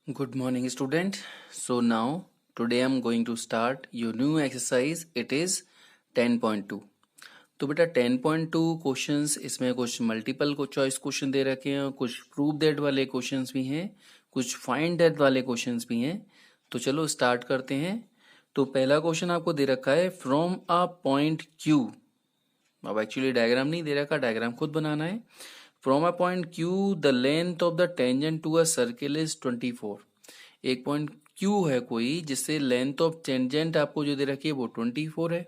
Good morning, student. So now today I'm going to start your new exercise. It is 10.2. तो बेटा 10.2 questions इसमें कुछ multiple को choice question दे रखे हैं, कुछ प्रूव दैट वाले क्वेश्चंस भी हैं, कुछ फाइंड दैट वाले क्वेश्चंस भी हैं. तो चलो स्टार्ट करते हैं. तो पहला क्वेश्चन आपको दे रखा है फ्रॉम अ पॉइंट Q. अब एक्चुअली डायग्राम नहीं दे रखा, डायग्राम खुद बनाना है. From a point Q the length of the tangent to a circle is 24. एक पॉइंट Q है कोई जिससे लेंथ ऑफ टेंजेंट आपको जो दे रखी है वो 24 है.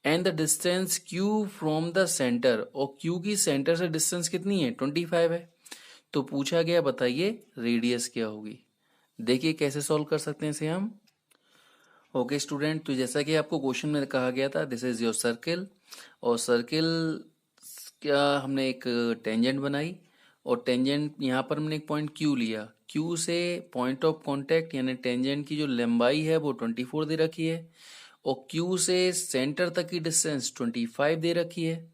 And the distance Q from the centre, और Q की सेंटर से डिस्टेंस कितनी है 25 है. तो पूछा गया बताइए रेडियस क्या होगी. देखिए कैसे सॉल्व कर सकते हैं इसे हम. ओके स्टूडेंट, तो जैसा कि आपको क्वेश्चन में कहा गया था दिस इज योर सर्किल, और सर्किल क्या हमने एक टेंजेंट बनाई, और टेंजेंट यहाँ पर हमने एक पॉइंट Q लिया. Q से पॉइंट ऑफ कांटेक्ट यानी टेंजेंट की जो लंबाई है वो 24 दे रखी है, और Q से सेंटर तक की डिस्टेंस 25 दे रखी है,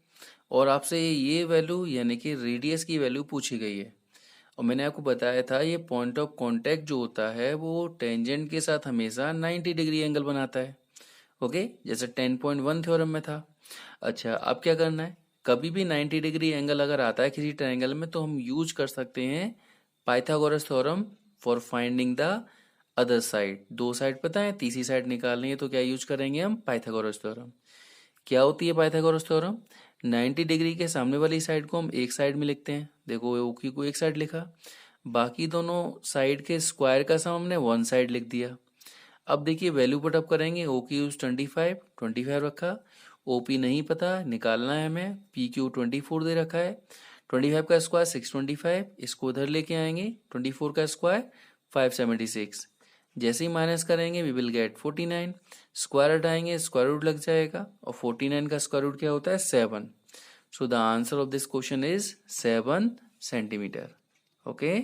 और आपसे ये वैल्यू यानी कि रेडियस की वैल्यू पूछी गई है. और मैंने आपको बताया था ये पॉइंट ऑफ कांटेक्ट जो होता है वो टेंजेंट के साथ हमेशा 90 डिग्री एंगल बनाता है. ओके, जैसे 10.1 थ्योरम में था. अच्छा, अब क्या करना है, कभी भी 90 डिग्री एंगल अगर आता है किसी ट्रायंगल में तो हम यूज कर सकते हैं Pythagoras theorem for finding the other side. दो साइड पता है, तीसरी साइड निकालनी है तो क्या यूज करेंगे हम पाइथागोरस थ्योरम. क्या होती है पाइथागोरस थ्योरम. 90 डिग्री के सामने वाली साइड को हम एक साइड में लिखते हैं. देखो ओकी को एक साइड लिखा, बाकी दोनों साइड के स्क्वायर का सम हमने वन साइड लिख दिया. अब देखिए वैल्यू पुट अप करेंगे. ओ की यूज 25 रखा, ओ पी नहीं पता निकालना है हमें, पी क्यू 24 दे रखा है. 25 का स्क्वायर 625, इसको उधर लेके आएंगे. 24 का स्क्वायर 576. जैसे ही माइनस करेंगे वी विल गेट 49. स्क्वायर हटाएंगे स्क्वायर रूट लग जाएगा, और 49 का स्क्वायर रूट क्या होता है 7. So the answer of this question is 7 centimetre. Okay,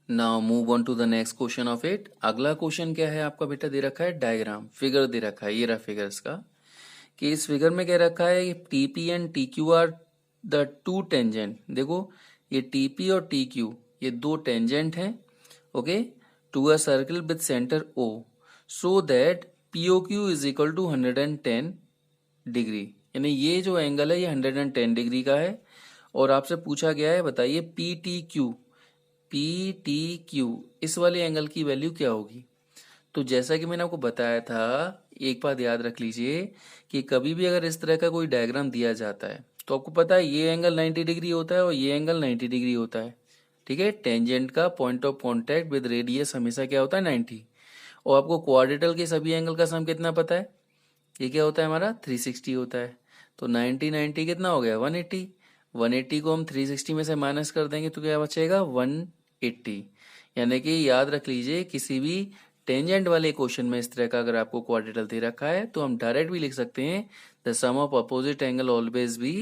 now move on to the next question of it. अगला क्वेश्चन क्या है आपका बेटा, दे रखा है डायग्राम, फिगर दे रखा है. ये रहा फिगर इसका, कि इस फिगर में क्या रखा है TP and T Q R the two tangent. देखो ये टीपी और टी क्यू ये दो टेंजेंट हैं. Okay, to a circle with centre O, so that PO Q is equal to 110 degree. यानी ये जो एंगल है ये 110 डिग्री का है. और आपसे पूछा गया है बताइए पी टी क्यू इस वाले एंगल की वैल्यू क्या होगी. तो जैसा कि मैंने आपको बताया था, एक बात याद रख लीजिए कि कभी भी अगर इस तरह का कोई डायग्राम दिया जाता है तो आपको पता है ये एंगल 90 डिग्री होता है और ये एंगल 90 डिग्री होता है. ठीक है, टेंजेंट का point of contact with radius हमेशा क्या होता है 90. और आपको क्वाड्रेटल के सभी एंगल का सम कितना पता है, ये क्या होता है हमारा 360 होता है. तो 90 90 कितना हो गया 180. 180 को हम 360 में से माइनस कर देंगे तो क्या बचेगा 180. यानी कि याद रख लीजिए किसी भी टेंजेंट वाले क्वेश्चन में इस तरह का अगर आपको क्वाड्रेटल दे रखा है तो हम डायरेक्ट भी लिख सकते हैं the sum of opposite angle always be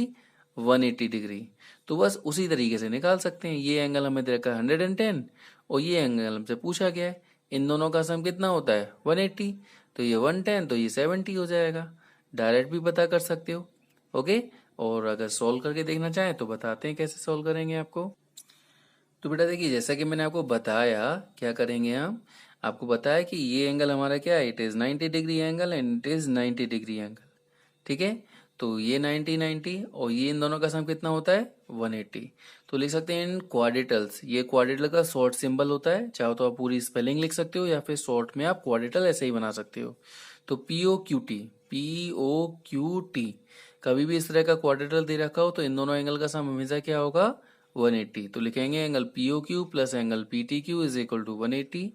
180 degree. तो बस उसी तरीके से निकाल सकते हैं. ये एंगल हमें दे रखा है 110, और ये एंगल हमसे पूछा गया है इन दोनों का सम कितना होता है 180. तो ये 110 तो ये 70 हो जाएगा. डायरेक्ट भी पता कर सकते हो. ओके, और अगर सॉल्व करके देखना चाहें तो बताते हैं कैसे सॉल्व करेंगे आपको. तो बेटा देखिए जैसा कि मैंने आपको बताया क्या करेंगे हम, आपको बताया कि ये एंगल हमारा क्या है, it is 90 degree angle and it is 90 degree angle. ठीक है, तो ये 90 90 और ये इन दोनों का सम कितना होता है 180. तो लिख सकते हैं इन क्वाड्रेटल्स, ये क्वाड्रेटल का शॉर्ट सिंबल होता है. चाहो तो आप पूरी स्पेलिंग लिख सकते हो या फिर शॉर्ट में आप क्वाड्रेटल ऐसे ही बना सकते हो. तो पी ओ क्यू टी कभी भी इस तरह का क्वाड्रेटल दे रखा हो तो इन दोनों एंगल का सम हमेशा क्या होगा 180. तो लिखेंगे angle PO Q plus angle PT Q is equal to 180.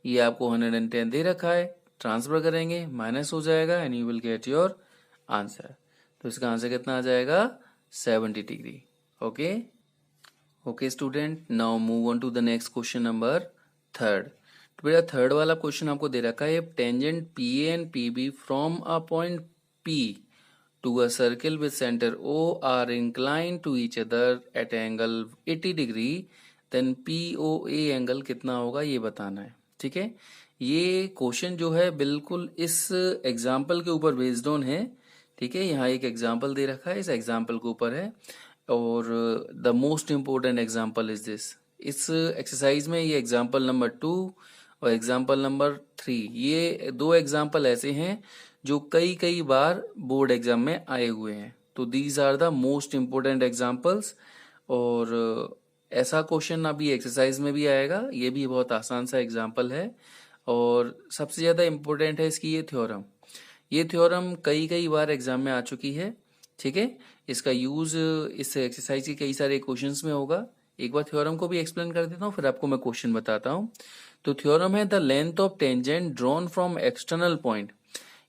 ये आपको 110 दे रखा है, ट्रांसफर करेंगे माइनस हो जाएगा and you will get your answer. तो इसका आंसर कितना आ जाएगा 70 degree. Okay okay student, now move on to the next question number third. तो बेटा थर्ड वाला क्वेश्चन आपको दे रखा है tangent P and P B from a point P to a circle with center O are inclined to each other at angle 80 degree, then POA angle कितना होगा ये बताना है. ठीक है, ये क्वेश्चन जो है बिल्कुल इस एग्जाम्पल के ऊपर बेस्ड ऑन है. ठीक है, यहाँ एक एग्जाम्पल दे रखा है, इस एग्जाम्पल के ऊपर है, और the most important example is this. इस एक्सरसाइज में ये एग्जाम्पल नंबर 2 और एग्जाम्पल नंबर 3, ये दो एग्जाम्पल ऐसे हैं जो कई कई बार बोर्ड एग्जाम में आए हुए हैं। तो these are the most important examples. और ऐसा क्वेश्चन अभी एक्सरसाइज में भी आएगा, ये भी बहुत आसान सा एग्जाम्पल है। और सबसे ज़्यादा इम्पोर्टेंट है इसकी ये थ्योरम कई कई बार एग्जाम में आ चुकी है। ठीक है, इसका यूज इस एक्सरसाइज के कई सारे क्वेश्चंस में होगा। एक बार थ्योरम को भी एक्सप्लेन कर देता हूँ, फिर आपको मैं क्वेश्चन बताता हूँ। तो थ्योरम है the length of tangent drawn from external point,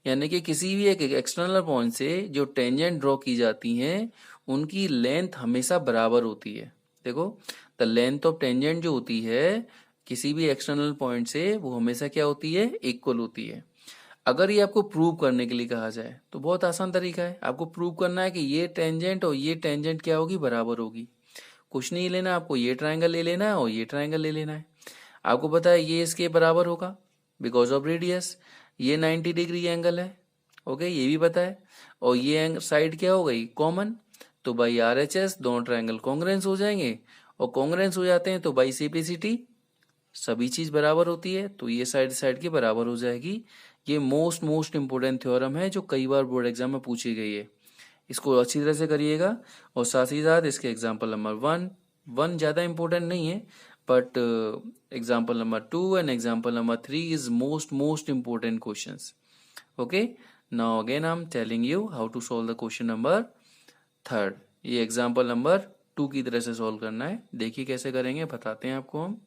यानी कि किसी भी एक एक्सटर्नल पॉइंट से जो टेंजेंट ड्रॉ की जाती हैं उनकी लेंथ हमेशा बराबर होती है। देखो, द लेंथ ऑफ टेंजेंट जो होती है किसी भी एक्सटर्नल पॉइंट से, वो हमेशा क्या होती है, इक्वल होती है। अगर ये आपको प्रूव करने के लिए कहा जाए तो बहुत आसान तरीका है। आपको प्रूव करना है कि ये टेंजेंट और ये टेंजेंट क्या होगी, बराबर होगी। कुछ नहीं लेना, आपको ये ट्रायंगल ले लेना है और ये ट्रायंगल ले लेना है। आपको पता है ये इसके बराबर होगा बिकॉज ऑफ रेडियस, ये 90 डिग्री एंगल है। ओके, ये भी पता है। और ये साइड क्या हो गई, कॉमन। तो बाई RHS दोनों ट्रायंगल कॉन्ग्रेंस हो जाएंगे, और कॉन्ग्रेंस हो जाते हैं तो बाई सिंप्लिसिटी सभी चीज बराबर होती है, तो ये साइड साइड के बराबर हो जाएगी। ये मोस्ट इंपोर्टेंट थ्योरम है जो कई बार बोर्ड एग्जाम में पूछी गई है। इसको अच्छी तरह से करिएगा। और साथ ही साथ इसके एग्जाम्पल नंबर 1 ज़्यादा इंपॉर्टेंट नहीं है, but example number 2 and example number 3 is most important questions. Okay, now again I am telling you how to solve the question number 3। ये एग्जाम्पल नंबर 2 की तरह से सॉल्व करना है। देखिए कैसे करेंगे, बताते हैं आपको हम।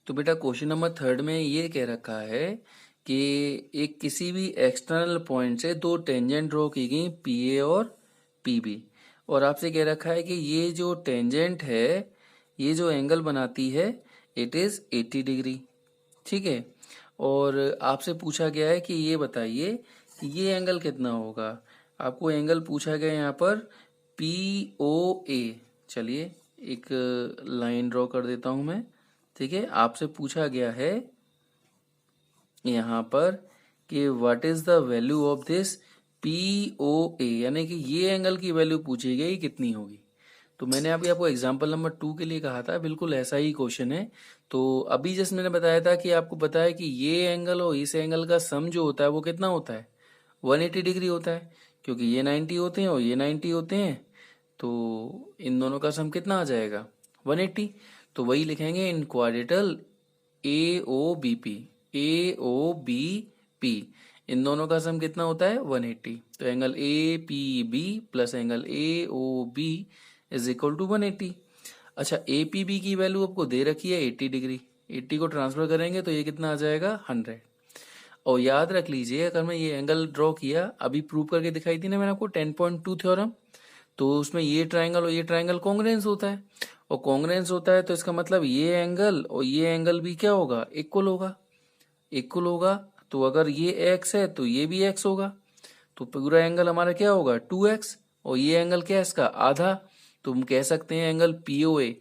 तो बेटा क्वेश्चन नंबर 3 में ये कह रखा है कि एक किसी भी एक्सटर्नल पॉइंट से दो टेंजेंट ड्रॉ की गई PA और PB, और आपसे कह रखा है कि ये जो टेंजेंट है ये जो एंगल बनाती है इट इज 80 डिग्री। ठीक है, और आपसे पूछा गया है कि ये बताइए कि ये एंगल कितना होगा। आपको एंगल पूछा गया है यहाँ पर POA। चलिए एक लाइन ड्रॉ कर देता हूं मैं। ठीक है, आपसे पूछा गया है यहाँ पर कि what is the value of this POA, यानी कि ये एंगल की वैल्यू पूछी गई कितनी होगी। तो मैंने अभी आपको एग्जांपल नंबर 2 के लिए कहा था, बिल्कुल ऐसा ही क्वेश्चन है। तो अभी जस्ट मैंने बताया था कि आपको पता है कि ये एंगल और इस एंगल का सम जो होता है वो कितना होता है, 180 डिग्री होता है, क्योंकि ये 90 होते हैं और ये 90 होते हैं। तो इन दोनों का सम कितना आ जाएगा, 180। तो वही लिखेंगे इन क्वाड्रेटल AOBP। AOBP इन दोनों का सम कितना होता है, 180। तो angle APB plus angle AOB is equal to 180। अच्छा, APB की वैल्यू आपको दे रखी है 80 डिग्री, 80 को ट्रांसफर करेंगे तो ये कितना आ जाएगा, 100। और याद रख लीजिए, अगर मैं ये एंगल ड्रॉ किया, अभी प्रूव करके दिखाई थी ना मैंने आपको 10.2 थ्योरम, तो उसमें ये ट्रायंगल और ये ट्रायंगल कॉन्ग्रेंस होता है, और कॉन्ग्रेंस होता है तो इसका मतलब ये एंगल और ये एंगल भी क्या होगा, इक्वल होगा। इक्वल होगा तो अगर ये x है तो ये भी x होगा, तो पूरा एंगल हमारा क्या होगा, 2x। और ये एंगल क्या है इसका, आधा। तो हम कह सकते हैं एंगल POA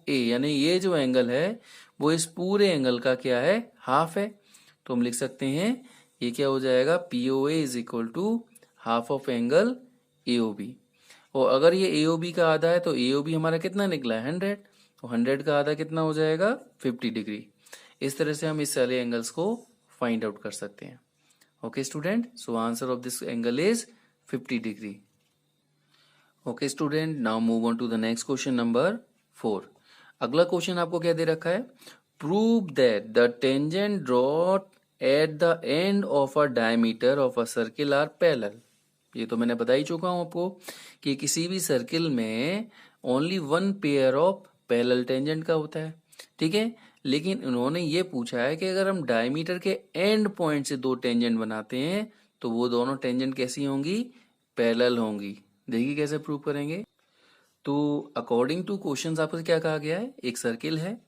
यानी ये जो एंगल है वो इस पूरे एंगल का क्या है, हाफ है। तो हम लिख सकते हैं ये क्या हो जाएगा, POA is equal to half of angle AOB। और अगर ये AOB का आधा है तो AOB हमारा कितना निकला है, 100। तो 100 का आधा कितना हो जाएगा, 50 डिग्री। इस तरह से हम इस सारे एंगल्स को फाइंड आउट कर सकते हैं। Okay student, so answer of this angle is 50 degree. Okay student, now move on to the next question number 4। अगला क्वेश्चन आपको क्या दे रखा है, prove that the tangent drawn at the end of a diameter of a circle are parallel. ये तो मैंने बता ही चुका हूं आपको कि किसी भी सर्किल में only one pair of parallel tangent का होता है। ठीक है, लेकिन उन्होंने ये पूछा है कि अगर हम डायमीटर के एंड पॉइंट से दो टेंजेंट बनाते हैं तो वो दोनों टेंजेंट कैसी होंगी, पैरेलल होंगी। देखिए कैसे प्रूव करेंगे। तो अकॉर्डिंग टू क्वेश्चंस आपको क्या कहा गया है, एक सर्किल है,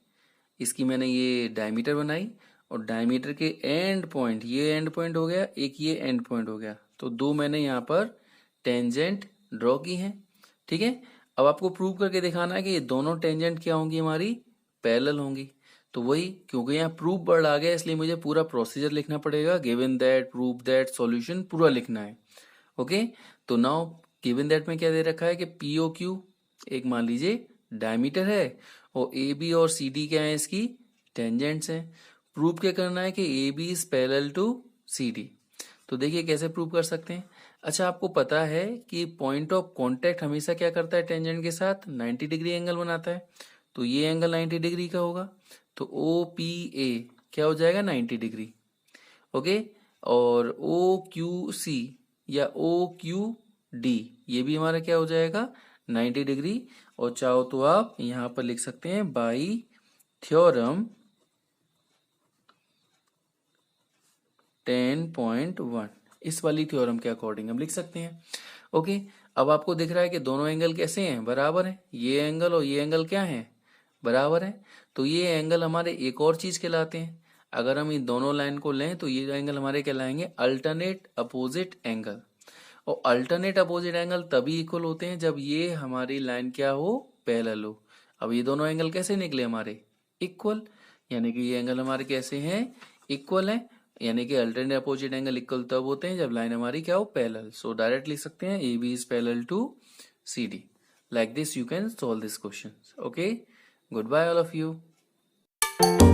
इसकी मैंने ये डायमीटर बनाई, और डायमीटर के एंड पॉइंट, ये एंड पॉइंट हो गया, एक ये एंड पॉइंट हो गया, तो दो मैंने यहाँ पर टेंजेंट ड्रॉ की हैं। ठीक है, अब आपको प्रूव करके दिखाना है कि ये दोनों टेंजेंट क्या होंगी, हमारी पैरेलल होंगी। तो वही, क्योंकि यहाँ प्रूफ वर्ड आ गया इसलिए मुझे पूरा प्रोसीजर लिखना पड़ेगा, given that, prove that, solution पूरा लिखना है। ओके, तो नाउ गिवन दैट में क्या दे रखा है कि POQ एक मान लीजिए डायमीटर है और ए बी और सी डी क्या है, इसकी टेंजेंट्स हैं। प्रूव क्या करना है कि A B is parallel to C D. तो देखिए कैसे प्रूव कर सकते हैं। अच्छा, आपको पता है कि पॉइंट ऑफ कांटेक्ट हमेशा क्या करता है, टेंजेंट के साथ 90 डिग्री एंगल बनाता है। तो ये एंगल 90 डिग्री का होगा, तो ओ पी ए क्या हो जाएगा 90 डिग्री। ओके, और ओ क्यू सी या ओ क्यू डी ये भी हमारा क्या हो जाएगा 90 डिग्री। और चाहो तो आप यहां पर लिख सकते हैं बाई थ्योरम 10.1, इस वाली थ्योरम के अकॉर्डिंग हम लिख सकते हैं। ओके, अब आपको दिख रहा है कि दोनों एंगल कैसे हैं, बराबर हैं। ये एंगल और ये एंगल क्या है, बराबर है। तो ये एंगल हमारे एक और चीज कहलाते हैं। अगर हम इन दोनों लाइन को लें तो ये एंगल हमारे कहलाएंगे अल्टरनेट अपोजिट एंगल। और अल्टरनेट अपोजिट एंगल तभी इक्वल होते हैं जब ये हमारी लाइन क्या हो, पैरेलल हो। अब ये दोनों एंगल कैसे निकले हमारे, इक्वल, यानी कि ये एंगल हमारे कैसे हैं, इक्वल है। यानी कि अल्टरनेट अपोजिट एंगल इक्वल तब होते हैं जब लाइन हमारी क्या हो, पैरेलल। सो डायरेक्ट लिख सकते हैं A B is parallel to C D. Like this you can solve this question. Okay, good bye all of you.